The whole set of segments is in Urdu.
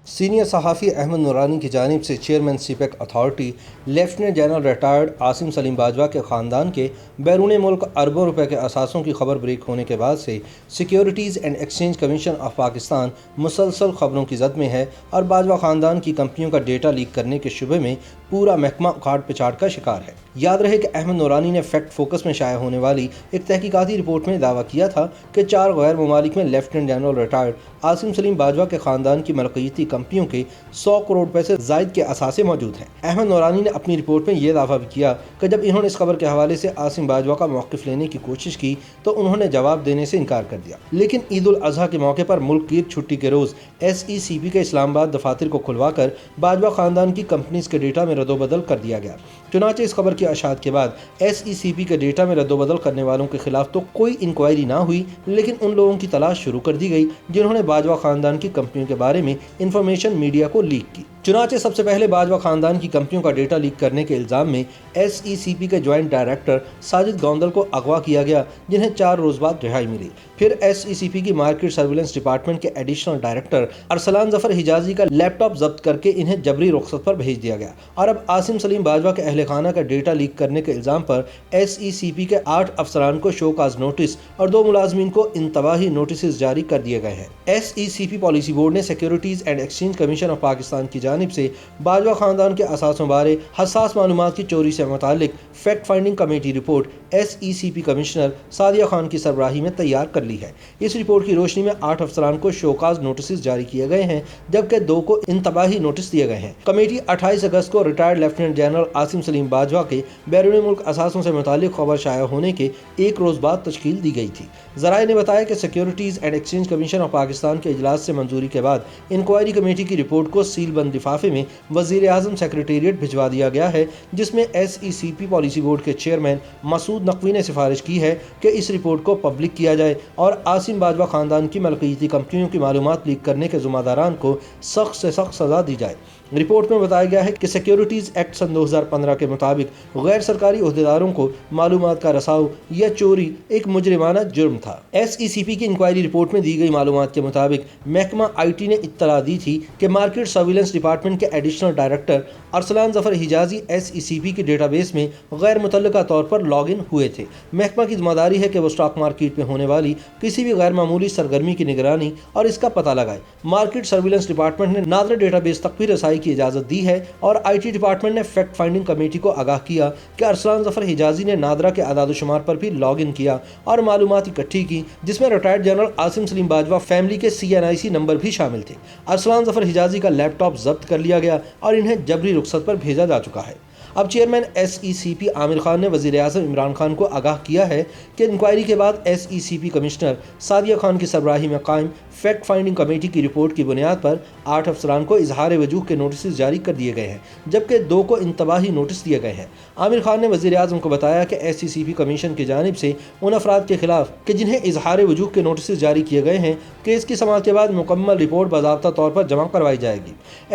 سینئر صحافی احمد نورانی کی جانب سے chairman CPEC authority lieutenant general retired Asim Saleem Bajwa کے خاندان کے بیرون ملک اربوں روپے کے اثاثوں کی خبر بریک ہونے کے بعد سے securities and exchange commission of Pakistan مسلسل خبروں کی زد میں ہے اور باجوہ خاندان کی کمپنیوں کا ڈیٹا لیک کرنے کے شبے میں پورا محکمہ اکھاڑ پچاڑ کا شکار ہے۔ یاد رہے کہ احمد نورانی نے فیکٹ فوکس میں شائع ہونے والی ایک تحقیقاتی رپورٹ میں دعویٰ کیا تھا کہ 4 غیر ممالک میں lieutenant general retired Asim Saleem Bajwa کے خاندان کی ملکیتی کمپنیوں کے 100 کروڑ روپے سے زائد کے اثاثے موجود ہیں۔ احمد نورانی نے اپنی رپورٹ میں یہ دعویٰ بھی کیا کہ جب انہوں نے اس خبر کے حوالے سے عاصم باجوہ کا موقف لینے کی کوشش کی تو انہوں نے جواب دینے سے انکار کر دیا، لیکن عید الاضحیٰ کے موقع پر ملک کی چھٹی کے روز SECP کے اسلام آباد دفاتر کو کھلوا کر باجوہ خاندان کی کمپنیز کے ڈیٹا میں رد و بدل کر دیا گیا۔ چنانچہ اس خبر کی اشاعت کے بعد SECP کے ڈیٹا میں رد و بدل کرنے والوں کے خلاف تو کوئی انکوائری نہ ہوئی، لیکن ان لوگوں کی تلاش شروع کر دی گئی جنہوں نے باجوہ خاندان کی کمپنیوں کے بارے میں انفارمیشن میڈیا کو لیک کی۔ چنانچہ سب سے پہلے باجوہ خاندان کی کمپنیوں کا ڈیٹا لیک کرنے کے الزام میں SECP کے جوائنٹ ڈائریکٹر ساجد گوندل کو اغوا کیا گیا، جنہیں 4 روز بعد رہائی ملی۔ پھر SECP کی مارکیٹ سرویلنس ڈپارٹمنٹ کے ایڈیشنل ڈائریکٹر ارسلان ظفر حجازی کا لیپ ٹاپ ضبط کر کے انہیں جبری رخصت پر بھیج دیا گیا، اور اب عاصم سلیم باجوہ کے اہل خانہ کا ڈیٹا لیک کرنے کے الزام پر SECP کے 8 افسران کو شو کاز نوٹس اور 2 ملازمین کو انتباہی نوٹسز جاری کر دیے گئے ہیں۔ SECP پالیسی بورڈ نے securities and exchange commission of Pakistan کی جانب سے باجوہ خاندان کے اثاثوں بارے حساس معلومات کی چوری سے متعلق fact finding committee report SECP commissioner Sadia Khan کی سربراہی میں تیار کر لی ہے۔ اس رپورٹ کی روشنی میں 8 افسران کو شوکاز نوٹسز جاری کیے گئے ہیں، جبکہ 2 کو انتباہی نوٹس دیے گئے ہیں۔ کمیٹی 28 اگست کو retired lieutenant general Asim Saleem Bajwa کے بیرون ملک اثاثوں سے متعلق خبر شائع ہونے کے 1 روز بعد تشکیل دی گئی تھی۔ ذرائع نے بتایا کہ securities and exchange commission of Pakistan کے اجلاس سے منظوری کے بعد انکوائری کمیٹی کی رپورٹ کو سیل بند لفافے میں وزیر اعظم سیکریٹریٹ بھجوا دیا گیا ہے، جس میں SECP پالیسی بورڈ کے چیئرمین مسعود نقوی نے سفارش کی ہے کہ اس رپورٹ کو پبلک کیا جائے اور عاصم باجوہ خاندان کی ملکیتی کمپنیوں کی معلومات لیک کرنے کے ذمہ داران کو سخت سے سخت سزا دی جائے۔ رپورٹ میں بتایا گیا ہے کہ سیکیورٹیز ایکٹ سن 2015 کے مطابق غیر سرکاری عہدیداروں کو معلومات کا رساؤ یا چوری ایک مجرمانہ جرم تھا۔ SECP کی انکوائری رپورٹ میں دی گئی معلومات کے مطابق محکمہ IT نے اطلاع دی تھی کہ مارکیٹ سرویلنس ڈپارٹمنٹ کے ایڈیشنل ڈائریکٹر ارسلان ظفر حجازی SECP کے ڈیٹا بیس میں غیر متعلقہ طور پر لاگ ان ہوئے تھے۔ محکمہ کی ذمہ داری ہے کہ وہ اسٹاک مارکیٹ میں ہونے والی کسی بھی غیر معمولی سرگرمی کی نگرانی اور اس کا پتہ لگائے۔ مارکیٹ سرویلنس ڈپارٹمنٹ نے نادر ڈیٹا بیس تک بھی رسائی کی اجازت دی ہے، اور IT ڈپارٹمنٹ نے فیکٹ فائنڈنگ کمیٹی کو آگاہ کیا کہ ارسلان ظفر حجازی نے نادرہ کے اعداد و شمار پر بھی لاگ ان کیا اور معلومات اکٹھی کی، جس میں retired general Asim Saleem Bajwa family کے CNIC نمبر بھی شامل تھے۔ ارسلان ظفر حجازی کا لیپ ٹاپ ضبط کر لیا گیا اور انہیں جبری رخصت پر بھیجا جا چکا ہے۔ اب چیئرمین SECP عامر خان نے وزیر اعظم عمران خان کو آگاہ کیا ہے کہ انکوائری کے بعد SECP کمشنر سعدیہ خان کی سربراہی میں قائم فیکٹ فائنڈنگ کمیٹی کی رپورٹ کی بنیاد پر 8 افسران کو اظہار وجوہ کے نوٹسز جاری کر دیے گئے ہیں، جبکہ 2 کو انتباہی نوٹس دیے گئے ہیں۔ عامر خان نے وزیر اعظم کو بتایا کہ SECP کمیشن کی جانب سے ان افراد کے خلاف کہ جنہیں اظہار وجوہ کے نوٹسز جاری کیے گئے ہیں، کیس کی سماعت کے بعد مکمل رپورٹ باضابطہ طور پر جمع کروائی جائے گی۔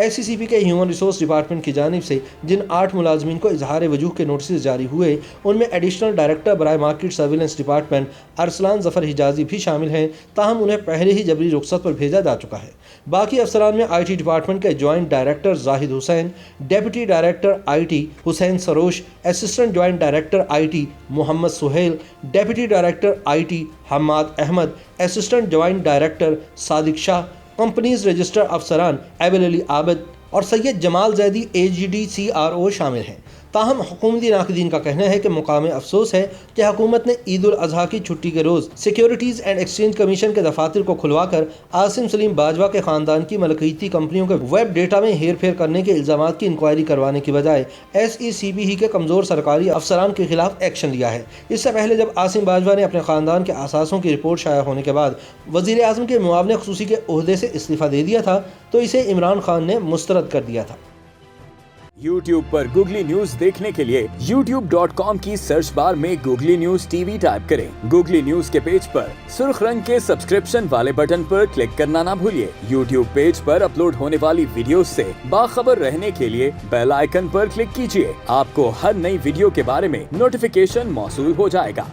SECP کے ہیومن ریسورس ڈپارٹمنٹ کی جانب سے جن 8 ملازمین کو اظہار وجوہ کے نوٹسز جاری ہوئے، ان میں ایڈیشنل ڈائریکٹر برائے مارکیٹ سرویلنس ڈپارٹمنٹ ارسلان ظفر حجازی بھی شامل ہیں، تاہم انہیں پہلے ہی جبری رخصت پر بھیجا جا چکا ہے۔ باقی افسران میں IT ڈپارٹمنٹ کے joint director Zahid Hussain, deputy director IT Hussain Sarosh, assistant joint director IT Muhammad Sohail, deputy director IT Hammad Ahmed, assistant joint director Sadiq Shah, companies register افسران ایبل علی عابد اور سید جمال زیدی AGD CRO شامل ہیں۔ تاہم حکومتی ناقدین کا کہنا ہے کہ مقام افسوس ہے کہ حکومت نے عید الاضحیٰ کی چھٹی کے روز سیکیورٹیز اینڈ ایکسچینج کمیشن کے دفاتر کو کھلوا کر عاصم سلیم باجوہ کے خاندان کی ملکیتی کمپنیوں کے ویب ڈیٹا میں ہیر پھیر کرنے کے الزامات کی انکوائری کروانے کی بجائے SECP ہی کے کمزور سرکاری افسران کے خلاف ایکشن لیا ہے۔ اس سے پہلے جب عاصم باجوہ نے اپنے خاندان کے اثاثوں کی رپورٹ شائع ہونے کے بعد وزیر اعظم کے معاون خصوصی کے عہدے سے استعفیٰ دے دیا تھا تو اسے عمران خان نے مسترد کر دیا تھا۔ YouTube پر گوگلی نیوز دیکھنے کے لیے youtube.com کی سرچ بار میں گوگلی نیوز TV ٹائپ کریں۔ گوگلی نیوز کے پیج پر سرخ رنگ کے سبسکرپشن والے بٹن پر کلک کرنا نہ بھولیے۔ YouTube پیج پر اپلوڈ ہونے والی ویڈیوز سے باخبر رہنے کے لیے بیل آئیکن پر کلک کیجیے۔ آپ کو ہر نئی ویڈیو کے بارے میں نوٹیفیکیشن موصول ہو جائے گا۔